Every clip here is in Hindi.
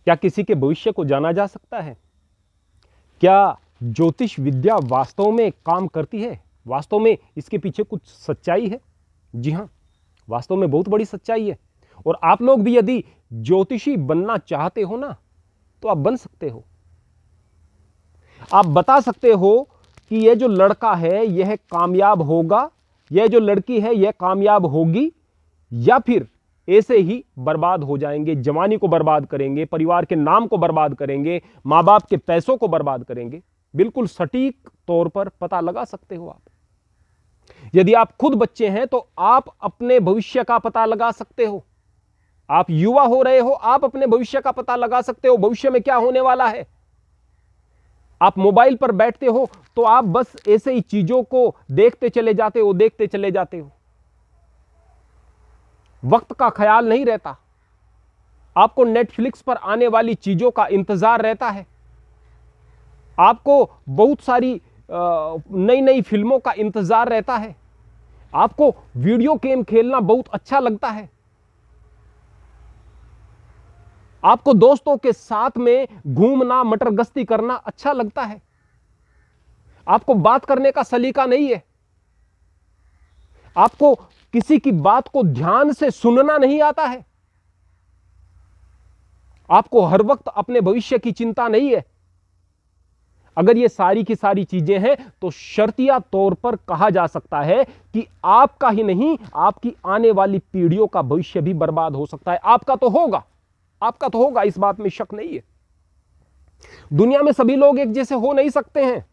क्या किसी के भविष्य को जाना जा सकता है? क्या ज्योतिष विद्या वास्तव में काम करती है? वास्तव में इसके पीछे कुछ सच्चाई है? जी हां, वास्तव में बहुत बड़ी सच्चाई है। और आप लोग भी यदि ज्योतिषी बनना चाहते हो ना, तो आप बन सकते हो। आप बता सकते हो कि यह जो लड़का है यह कामयाब होगा, यह जो लड़की है यह कामयाब होगी, या फिर ऐसे ही बर्बाद हो जाएंगे, जवानी को बर्बाद करेंगे, परिवार के नाम को बर्बाद करेंगे, मां बाप के पैसों को बर्बाद करेंगे। बिल्कुल सटीक तौर पर पता लगा सकते हो आप। यदि आप खुद बच्चे हैं तो आप अपने भविष्य का पता लगा सकते हो। आप युवा हो रहे हो, आप अपने भविष्य का पता लगा सकते हो, भविष्य में क्या होने वाला है। आप मोबाइल पर बैठते हो तो आप बस ऐसे ही चीजों को देखते चले जाते हो, देखते चले जाते हो, वक्त का ख्याल नहीं रहता। आपको नेटफ्लिक्स पर आने वाली चीजों का इंतजार रहता है, आपको बहुत सारी नई नई फिल्मों का इंतजार रहता है, आपको वीडियो गेम खेलना बहुत अच्छा लगता है, आपको दोस्तों के साथ में घूमना, मटर गश्ती करना अच्छा लगता है, आपको बात करने का सलीका नहीं है, आपको किसी की बात को ध्यान से सुनना नहीं आता है, आपको हर वक्त अपने भविष्य की चिंता नहीं है। अगर ये सारी की सारी चीजें हैं तो शर्तिया तौर पर कहा जा सकता है कि आपका ही नहीं, आपकी आने वाली पीढ़ियों का भविष्य भी बर्बाद हो सकता है। आपका तो होगा, आपका तो होगा, इस बात में शक नहीं है। दुनिया में सभी लोग एक जैसे हो नहीं सकते हैं।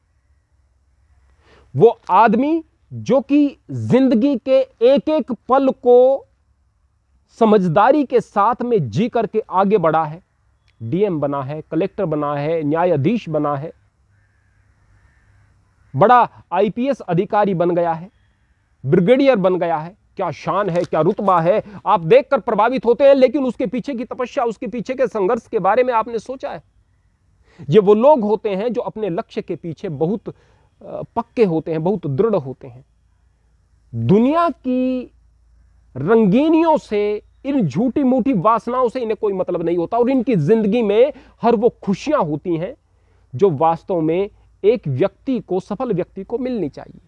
वो आदमी जो कि जिंदगी के एक एक पल को समझदारी के साथ में जी करके आगे बढ़ा है, डीएम बना है, कलेक्टर बना है, न्यायाधीश बना है, बड़ा आईपीएस अधिकारी बन गया है, ब्रिगेडियर बन गया है, क्या शान है, क्या रुतबा है, आप देखकर प्रभावित होते हैं। लेकिन उसके पीछे की तपस्या, उसके पीछे के संघर्ष के बारे में आपने सोचा है? ये वो लोग होते हैं जो अपने लक्ष्य के पीछे बहुत पक्के होते हैं, बहुत दृढ़ होते हैं। दुनिया की रंगीनियों से, इन झूठी मूठी वासनाओं से इन्हें कोई मतलब नहीं होता, और इनकी जिंदगी में हर वो खुशियां होती हैं जो वास्तव में एक व्यक्ति को, सफल व्यक्ति को मिलनी चाहिए।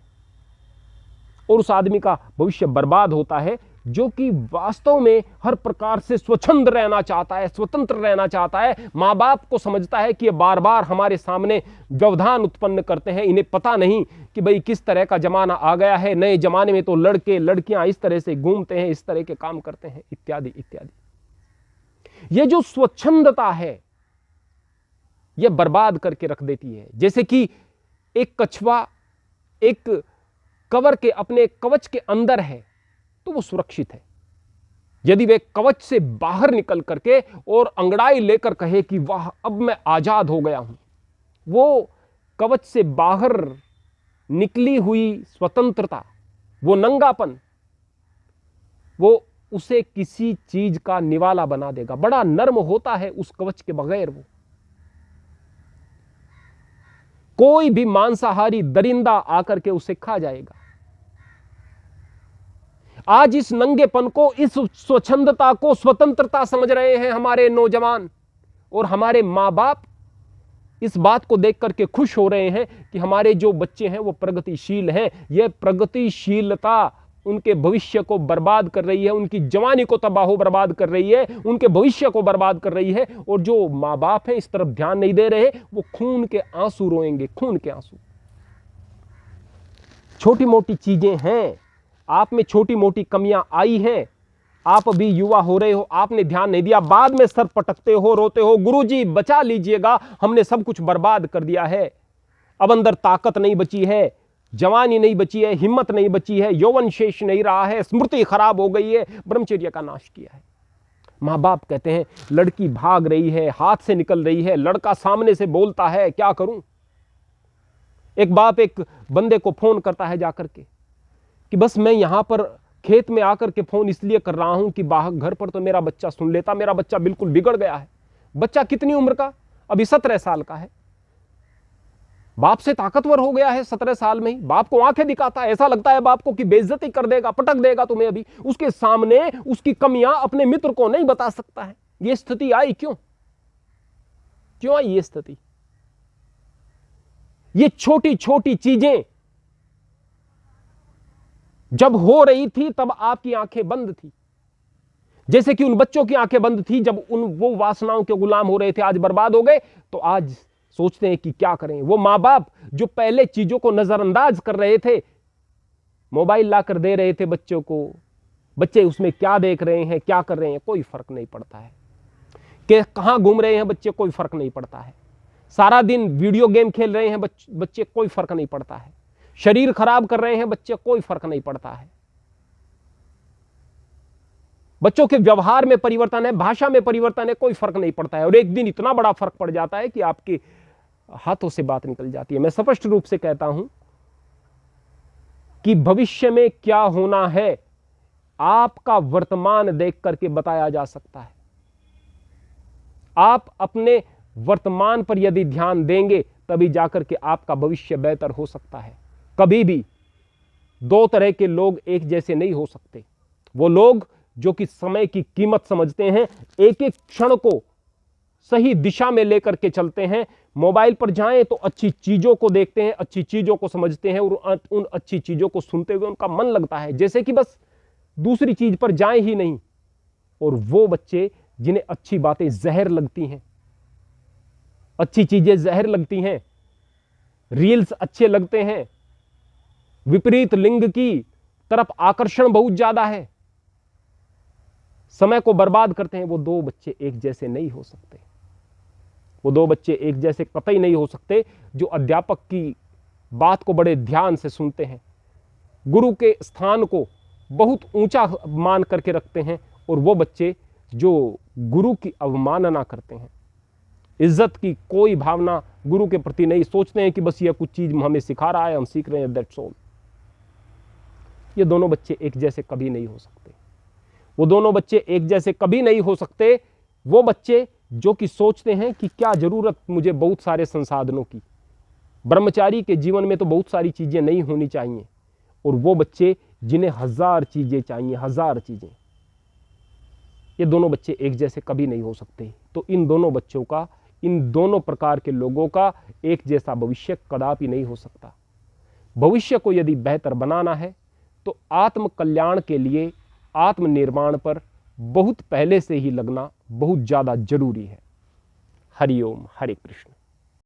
और उस आदमी का भविष्य बर्बाद होता है जो कि वास्तव में हर प्रकार से स्वच्छंद रहना चाहता है, स्वतंत्र रहना चाहता है, मां बाप को समझता है कि ये बार बार हमारे सामने व्यवधान उत्पन्न करते हैं, इन्हें पता नहीं कि भाई किस तरह का जमाना आ गया है, नए जमाने में तो लड़के लड़कियां इस तरह से घूमते हैं, इस तरह के काम करते हैं, इत्यादि इत्यादि। ये जो स्वच्छंदता है यह बर्बाद करके रख देती है। जैसे कि एक कछुआ एक कवर के, अपने कवच के अंदर है तो वो सुरक्षित है। यदि वे कवच से बाहर निकल करके और अंगड़ाई लेकर कहे कि वाह अब मैं आजाद हो गया हूं, वो कवच से बाहर निकली हुई स्वतंत्रता, वो नंगापन, वो उसे किसी चीज का निवाला बना देगा। बड़ा नर्म होता है उस कवच के बगैर। वो कोई भी मांसाहारी दरिंदा आकर के उसे खा जाएगा। आज इस नंगेपन को, इस स्वच्छंदता को स्वतंत्रता समझ रहे हैं हमारे नौजवान, और हमारे मां बाप इस बात को देख करके खुश हो रहे हैं कि हमारे जो बच्चे हैं वो प्रगतिशील हैं। यह प्रगतिशीलता उनके भविष्य को बर्बाद कर रही है, उनकी जवानी को तबाह बर्बाद कर रही है, उनके भविष्य को बर्बाद कर रही है। और जो मां बाप हैं इस तरफ ध्यान नहीं दे रहे, वो खून के आंसू रोएंगे, खून के आंसू। छोटी मोटी चीजें हैं, आप में छोटी मोटी कमियां आई हैं, आप अभी युवा हो रहे हो, आपने ध्यान नहीं दिया, बाद में सर पटकते हो, रोते हो, गुरुजी बचा लीजिएगा, हमने सब कुछ बर्बाद कर दिया है, अब अंदर ताकत नहीं बची है, जवानी नहीं बची है, हिम्मत नहीं बची है, यौवन शेष नहीं रहा है, स्मृति खराब हो गई है, ब्रह्मचर्य का नाश किया है। मां बाप कहते हैं लड़की भाग रही है, हाथ से निकल रही है, लड़का सामने से बोलता है, क्या करूं। एक बाप एक बंदे को फोन करता है जाकर के कि बस मैं यहां पर खेत में आकर के फोन इसलिए कर रहा हूं कि बाहर घर पर तो मेरा बच्चा सुन लेता, मेरा बच्चा बिल्कुल बिगड़ गया है। बच्चा कितनी उम्र का? अभी 17 साल का है। बाप से ताकतवर हो गया है 17 साल में ही, बाप को आंखें दिखाता है, ऐसा लगता है बाप को कि बेइज्जती कर देगा, पटक देगा तुम्हें। अभी उसके सामने उसकी कमियां अपने मित्र को नहीं बता सकता है। यह स्थिति आई क्यों? क्यों आई ये स्थिति? ये छोटी छोटी चीजें जब हो रही थी तब आपकी आंखें बंद थी, जैसे कि उन बच्चों की आंखें बंद थी जब वो वासनाओं के गुलाम हो रहे थे, आज बर्बाद हो गए तो आज सोचते हैं कि क्या करें। वो मां बाप जो पहले चीजों को नजरअंदाज कर रहे थे, मोबाइल लाकर दे रहे थे बच्चों को, बच्चे उसमें क्या देख रहे हैं, क्या कर रहे हैं, कोई फर्क नहीं पड़ता है। कि कहां घूम रहे हैं बच्चे, कोई फर्क नहीं पड़ता है। सारा दिन वीडियो गेम खेल रहे हैं बच्चे, कोई फर्क नहीं पड़ता है। शरीर खराब कर रहे हैं बच्चे, कोई फर्क नहीं पड़ता है। बच्चों के व्यवहार में परिवर्तन है, भाषा में परिवर्तन है, कोई फर्क नहीं पड़ता है। और एक दिन इतना बड़ा फर्क पड़ जाता है कि आपके हाथों से बात निकल जाती है। मैं स्पष्ट रूप से कहता हूं कि भविष्य में क्या होना है आपका वर्तमान देख करके बताया जा सकता है। आप अपने वर्तमान पर यदि ध्यान देंगे तभी जाकर के आपका भविष्य बेहतर हो सकता है। कभी भी दो तरह के लोग एक जैसे नहीं हो सकते। वो लोग जो कि समय की कीमत समझते हैं, एक एक क्षण को सही दिशा में लेकर के चलते हैं। मोबाइल पर जाएं तो अच्छी चीजों को देखते हैं, अच्छी चीजों को समझते हैं और उन अच्छी चीजों को सुनते हुए उनका मन लगता है, जैसे कि बस दूसरी चीज पर जाएं ही नहीं। और वो बच्चे जिन्हें अच्छी बातें जहर लगती हैं, अच्छी चीजें जहर लगती हैं, रील्स अच्छे लगते हैं, विपरीत लिंग की तरफ आकर्षण बहुत ज्यादा है, समय को बर्बाद करते हैं, वो दो बच्चे एक जैसे नहीं हो सकते। वो दो बच्चे एक जैसे कतई नहीं हो सकते जो अध्यापक की बात को बड़े ध्यान से सुनते हैं, गुरु के स्थान को बहुत ऊंचा मान करके रखते हैं, और वो बच्चे जो गुरु की अवमानना करते हैं, इज्जत की कोई भावना गुरु के प्रति नहीं, सोचते हैं कि बस ये कुछ चीज हमें सिखा रहा है, हम सीख रहे हैं, दैट्स ऑल। ये दोनों बच्चे एक जैसे कभी नहीं हो सकते। वो दोनों बच्चे एक जैसे कभी नहीं हो सकते। वो बच्चे जो कि सोचते हैं कि क्या जरूरत मुझे बहुत सारे संसाधनों की, ब्रह्मचारी के जीवन में तो बहुत सारी चीजें नहीं होनी चाहिए, और वो बच्चे जिन्हें हजार चीजें चाहिए, हजार चीजें। ये दोनों बच्चे एक जैसे कभी नहीं हो सकते। तो इन दोनों बच्चों का, इन दोनों प्रकार के लोगों का एक जैसा भविष्य कदापि नहीं हो सकता। भविष्य को यदि बेहतर बनाना है तो आत्म कल्याण के लिए आत्मनिर्माण पर बहुत पहले से ही लगना बहुत ज्यादा जरूरी है। हरि ओम, हरे कृष्ण।